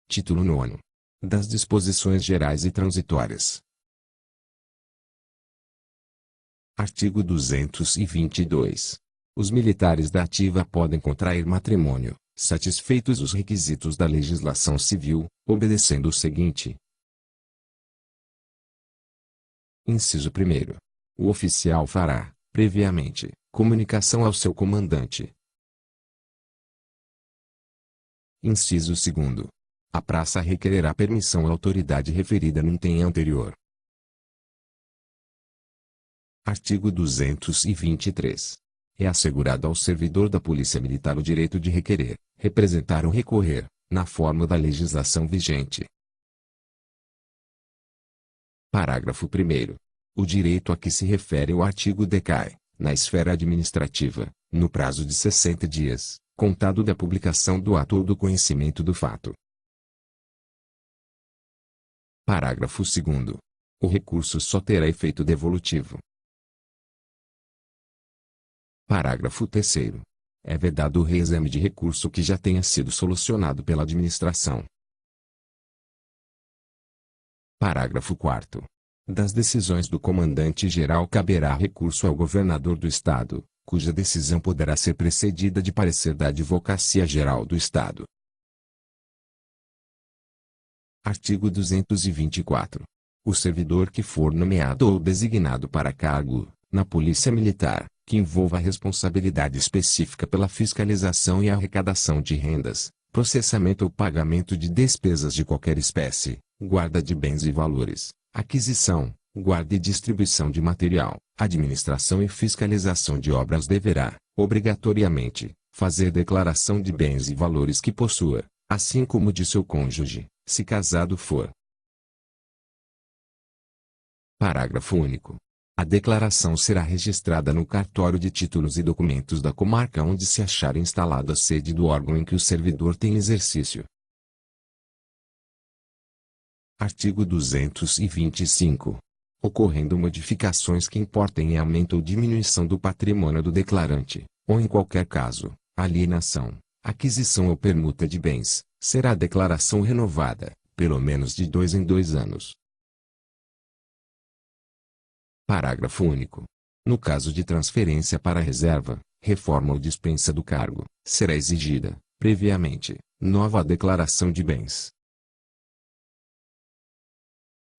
Título 9. Das disposições gerais e transitórias. Artigo 222. Os militares da ativa podem contrair matrimônio, satisfeitos os requisitos da legislação civil, obedecendo o seguinte. Inciso 1º. O oficial fará, previamente, comunicação ao seu comandante. Inciso 2º. A praça requererá permissão à autoridade referida no item anterior. Artigo 223. É assegurado ao servidor da Polícia Militar o direito de requerer, representar ou recorrer, na forma da legislação vigente. Parágrafo 1º. O direito a que se refere o artigo decai, na esfera administrativa, no prazo de 60 dias, contado da publicação do ato ou do conhecimento do fato. Parágrafo 2º. O recurso só terá efeito devolutivo. Parágrafo 3º. É vedado o reexame de recurso que já tenha sido solucionado pela administração. Parágrafo 4º. Das decisões do comandante-geral caberá recurso ao governador do Estado, cuja decisão poderá ser precedida de parecer da Advocacia Geral do Estado. Artigo 224. O servidor que for nomeado ou designado para cargo, na Polícia Militar, que envolva a responsabilidade específica pela fiscalização e arrecadação de rendas, processamento ou pagamento de despesas de qualquer espécie, guarda de bens e valores, aquisição, guarda e distribuição de material, administração e fiscalização de obras deverá, obrigatoriamente, fazer declaração de bens e valores que possua, assim como de seu cônjuge, se casado for. Parágrafo único. A declaração será registrada no cartório de títulos e documentos da comarca onde se achar instalada a sede do órgão em que o servidor tem exercício. Artigo 225. Ocorrendo modificações que importem em aumento ou diminuição do patrimônio do declarante, ou em qualquer caso, alienação, aquisição ou permuta de bens, será a declaração renovada, pelo menos de 2 em 2 anos. Parágrafo único. No caso de transferência para reserva, reforma ou dispensa do cargo, será exigida, previamente, nova declaração de bens.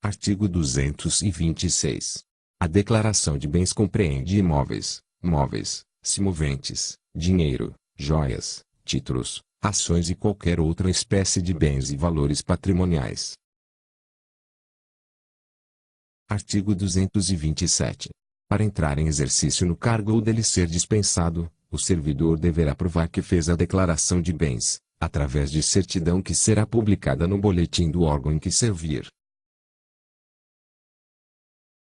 Artigo 226. A declaração de bens compreende imóveis, móveis, semoventes, dinheiro, joias, títulos, ações e qualquer outra espécie de bens e valores patrimoniais. Artigo 227. Para entrar em exercício no cargo ou dele ser dispensado, o servidor deverá provar que fez a declaração de bens, através de certidão que será publicada no boletim do órgão em que servir.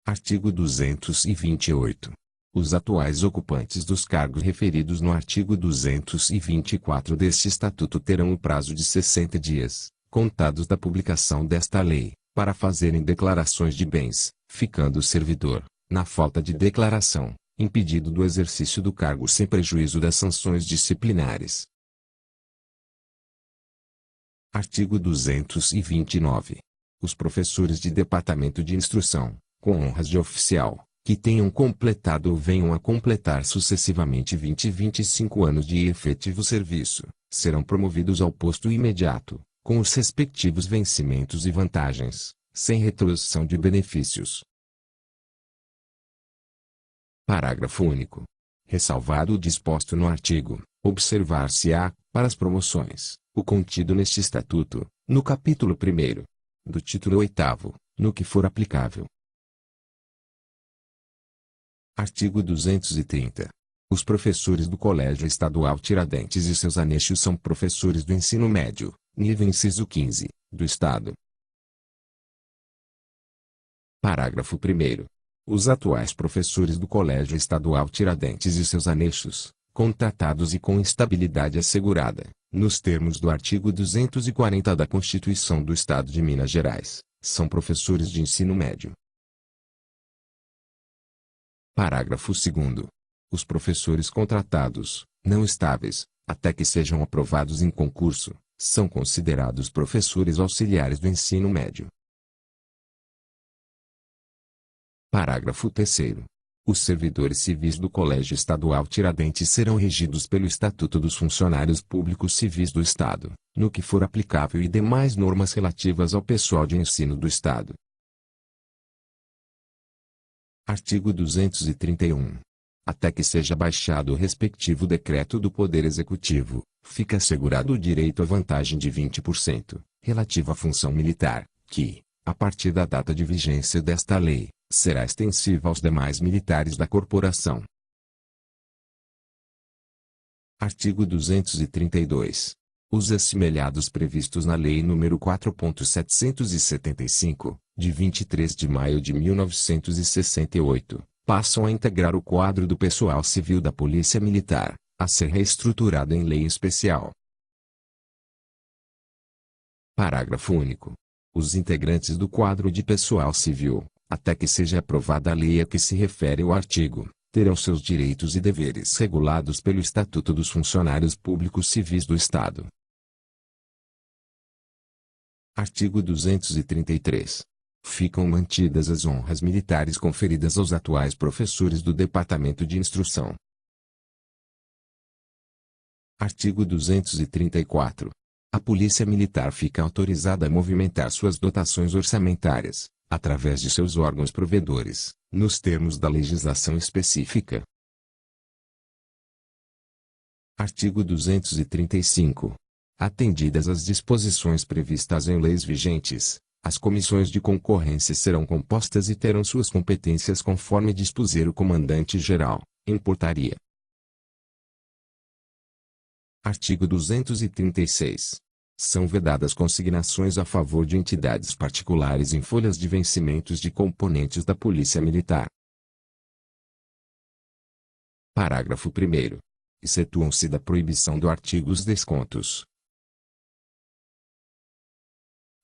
Artigo 228. Os atuais ocupantes dos cargos referidos no artigo 224 deste Estatuto terão o prazo de 60 dias, contados da publicação desta lei, para fazerem declarações de bens, ficando o servidor, na falta de declaração, impedido do exercício do cargo sem prejuízo das sanções disciplinares. Artigo 229. Os professores de Departamento de Instrução, com honras de oficial, que tenham completado ou venham a completar sucessivamente 20 e 25 anos de efetivo serviço, serão promovidos ao posto imediato, com os respectivos vencimentos e vantagens, sem retrocessão de benefícios. Parágrafo único. Ressalvado o disposto no artigo, observar-se-á, para as promoções, o contido neste Estatuto, no capítulo 1º, do título 8º, no que for aplicável. Artigo 230. Os professores do Colégio Estadual Tiradentes e seus anexos são professores do ensino médio, nível inciso 15, do Estado. Parágrafo 1º. Os atuais professores do Colégio Estadual Tiradentes e seus anexos, contratados e com estabilidade assegurada, nos termos do artigo 240 da Constituição do Estado de Minas Gerais, são professores de ensino médio. Parágrafo 2º. Os professores contratados, não estáveis, até que sejam aprovados em concurso, são considerados professores auxiliares do ensino médio. Parágrafo 3º. Os servidores civis do Colégio Estadual Tiradentes serão regidos pelo Estatuto dos Funcionários Públicos Civis do Estado, no que for aplicável e demais normas relativas ao pessoal de ensino do Estado. Artigo 231. Até que seja baixado o respectivo decreto do Poder Executivo, fica assegurado o direito à vantagem de 20%, relativa à função militar, que, a partir da data de vigência desta lei, será extensiva aos demais militares da corporação. Artigo 232. Os assemelhados previstos na Lei nº 4.775, de 23 de maio de 1968, passam a integrar o quadro do pessoal civil da Polícia Militar, a ser reestruturado em lei especial. Parágrafo único. Os integrantes do quadro de pessoal civil, até que seja aprovada a lei a que se refere o artigo, terão seus direitos e deveres regulados pelo Estatuto dos Funcionários Públicos Civis do Estado. Artigo 233. Ficam mantidas as honras militares conferidas aos atuais professores do Departamento de Instrução. Artigo 234. A Polícia Militar fica autorizada a movimentar suas dotações orçamentárias, através de seus órgãos provedores, nos termos da legislação específica. Artigo 235. Atendidas as disposições previstas em leis vigentes, as comissões de concorrência serão compostas e terão suas competências conforme dispuser o Comandante-Geral, em portaria. Artigo 236. São vedadas consignações a favor de entidades particulares em folhas de vencimentos de componentes da Polícia Militar. Parágrafo 1º. Excetuam-se da proibição do artigo os descontos.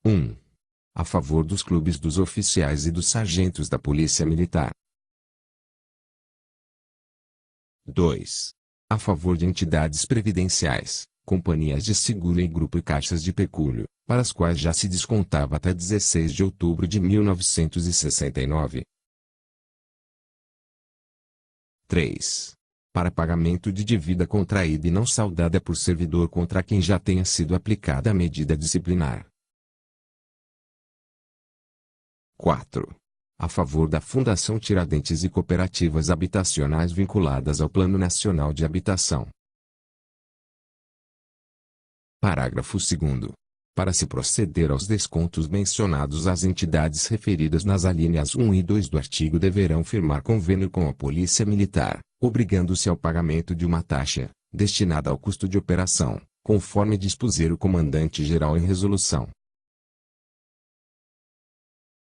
1. A favor dos clubes dos oficiais e dos sargentos da Polícia Militar. 2. A favor de entidades previdenciais, companhias de seguro e grupo e caixas de pecúlio, para as quais já se descontava até 16 de outubro de 1969. 3. Para pagamento de dívida contraída e não saldada por servidor contra quem já tenha sido aplicada a medida disciplinar. 4. A favor da Fundação Tiradentes e cooperativas habitacionais vinculadas ao Plano Nacional de Habitação. Parágrafo 2º. Para se proceder aos descontos mencionados, as entidades referidas nas alíneas 1 e 2 do artigo deverão firmar convênio com a Polícia Militar, obrigando-se ao pagamento de uma taxa, destinada ao custo de operação, conforme dispuser o Comandante-Geral em resolução.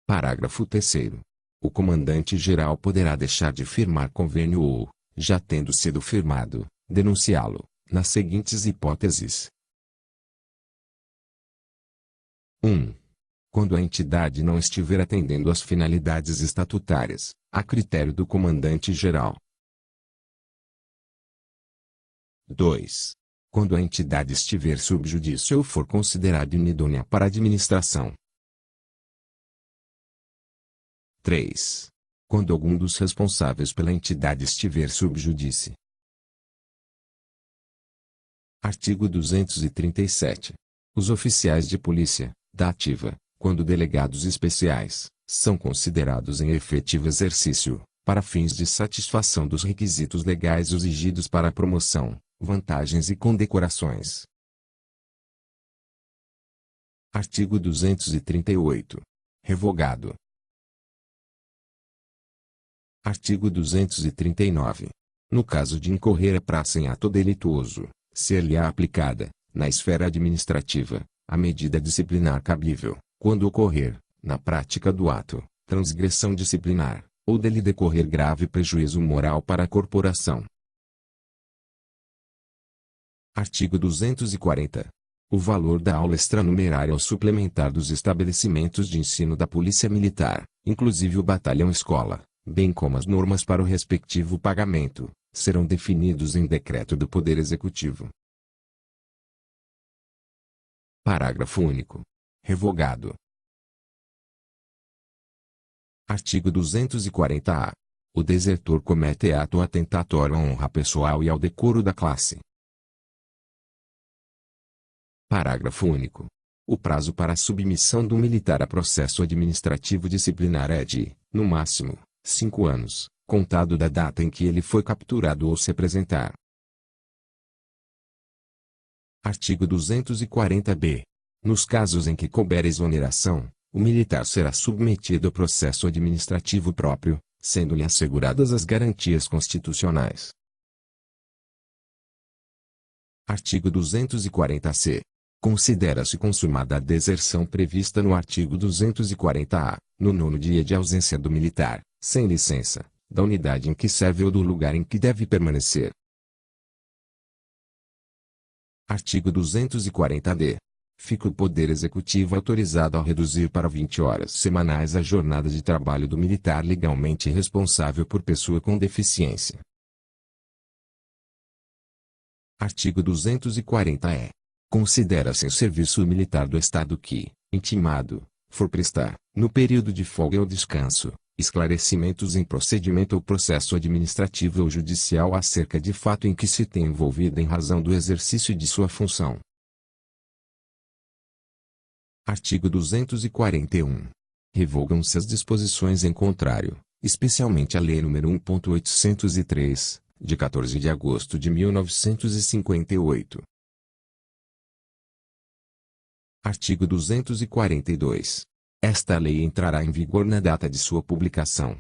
Parágrafo 3º. O Comandante-Geral poderá deixar de firmar convênio ou, já tendo sido firmado, denunciá-lo, nas seguintes hipóteses. 1. Quando a entidade não estiver atendendo às finalidades estatutárias, a critério do Comandante-Geral. 2. Quando a entidade estiver sob judício ou for considerada inidônea para a administração. 3. Quando algum dos responsáveis pela entidade estiver sob judício. Artigo 237. Os oficiais de polícia, da ativa, quando delegados especiais, são considerados em efetivo exercício, para fins de satisfação dos requisitos legais exigidos para a promoção, vantagens e condecorações. Artigo 238. Revogado. Artigo 239. No caso de incorrer a praça em ato delituoso, ser-lhe-á aplicada, na esfera administrativa, a medida disciplinar cabível, quando ocorrer, na prática do ato, transgressão disciplinar, ou dele decorrer grave prejuízo moral para a corporação. Artigo 240. O valor da aula extranumerária ou suplementar dos estabelecimentos de ensino da Polícia Militar, inclusive o batalhão-escola, bem como as normas para o respectivo pagamento, serão definidos em decreto do Poder Executivo. Parágrafo único. Revogado. Artigo 240-A. O desertor comete ato atentatório à honra pessoal e ao decoro da classe. Parágrafo único. O prazo para a submissão do militar a processo administrativo disciplinar é de, no máximo, 5 anos, contado da data em que ele foi capturado ou se apresentar. Artigo 240-B. Nos casos em que couber exoneração, o militar será submetido a processo administrativo próprio, sendo-lhe asseguradas as garantias constitucionais. Artigo 240-C. Considera-se consumada a deserção prevista no artigo 240-A, no 9º dia de ausência do militar, sem licença, da unidade em que serve ou do lugar em que deve permanecer. Artigo 240-D. Fica o Poder Executivo autorizado a reduzir para 20 horas semanais a jornada de trabalho do militar legalmente responsável por pessoa com deficiência. Artigo 240-E. Considera-se em serviço militar do Estado que, intimado, for prestar, no período de folga ou descanso, esclarecimentos em procedimento ou processo administrativo ou judicial acerca de fato em que se tem envolvido em razão do exercício de sua função. Artigo 241. Revogam-se as disposições em contrário, especialmente a Lei nº 1.803, de 14 de agosto de 1958. Artigo 242. Esta lei entrará em vigor na data de sua publicação.